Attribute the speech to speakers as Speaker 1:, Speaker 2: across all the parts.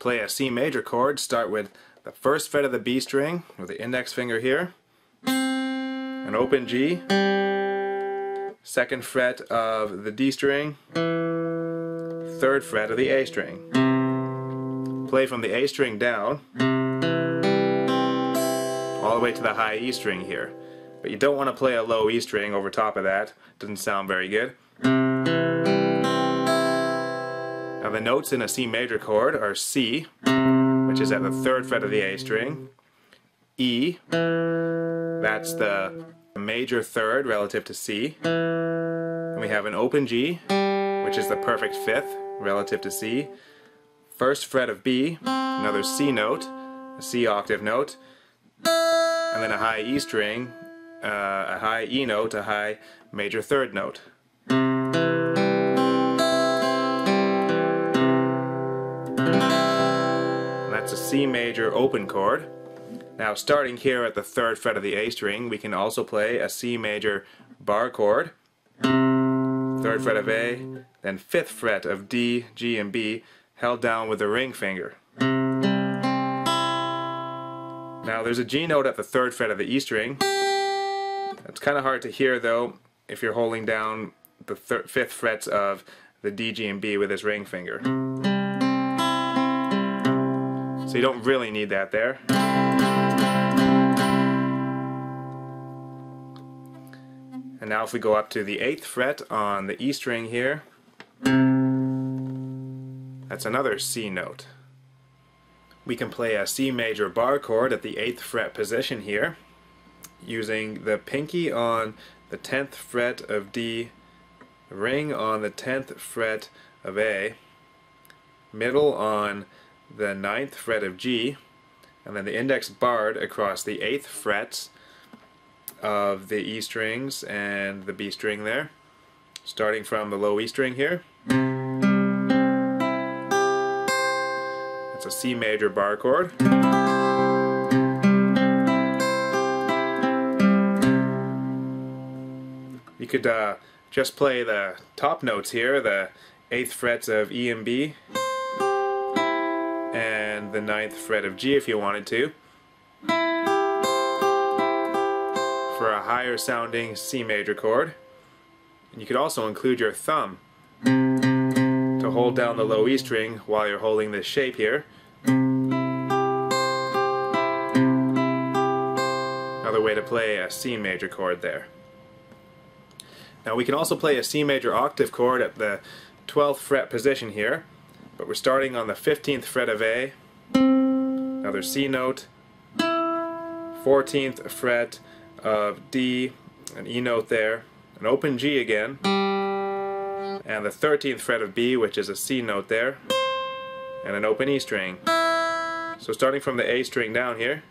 Speaker 1: play a C major chord, start with the first fret of the B string with the index finger here, an open G, second fret of the D string, third fret of the A string. Play from the A string down all the way to the high E string here. But you don't want to play a low E string over top of that. Doesn't sound very good. Now the notes in a C major chord are C, which is at the third fret of the A string, E, that's the major third relative to C, and we have an open G, which is the perfect fifth relative to C, first fret of B, another C note, a C octave note, and then a high E string, a high E note, a high major third note. That's a C major open chord. Now starting here at the third fret of the A string, we can also play a C major bar chord. Third fret of A, then fifth fret of D, G, and B held down with the ring finger. Now there's a G note at the third fret of the E string. It's kind of hard to hear though if you're holding down the fifth frets of the D, G, and B with this ring finger. So you don't really need that there. And now if we go up to the 8th fret on the E string here, that's another C note. We can play a C major bar chord at the 8th fret position here, using the pinky on the 10th fret of D, ring on the 10th fret of A, middle on the 9th fret of G, and then the index barred across the 8th frets of the E strings and the B string there, starting from the low E string here. That's a C major bar chord. You could just play the top notes here, the 8th frets of E and B, and the 9th fret of G if you wanted to, for a higher sounding C major chord. And you could also include your thumb to hold down the low E string while you're holding this shape here. Another way to play a C major chord there. Now we can also play a C major octave chord at the 12th fret position here, but we're starting on the 15th fret of A, another C note, 14th fret of D, an E note there, an open G again, and the 13th fret of B, which is a C note there, and an open E string. So starting from the A string down here,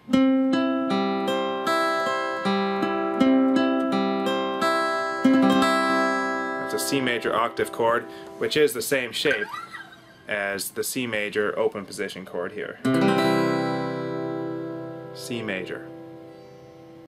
Speaker 1: that's a C major octave chord, which is the same shape as the C major open position chord here. C major.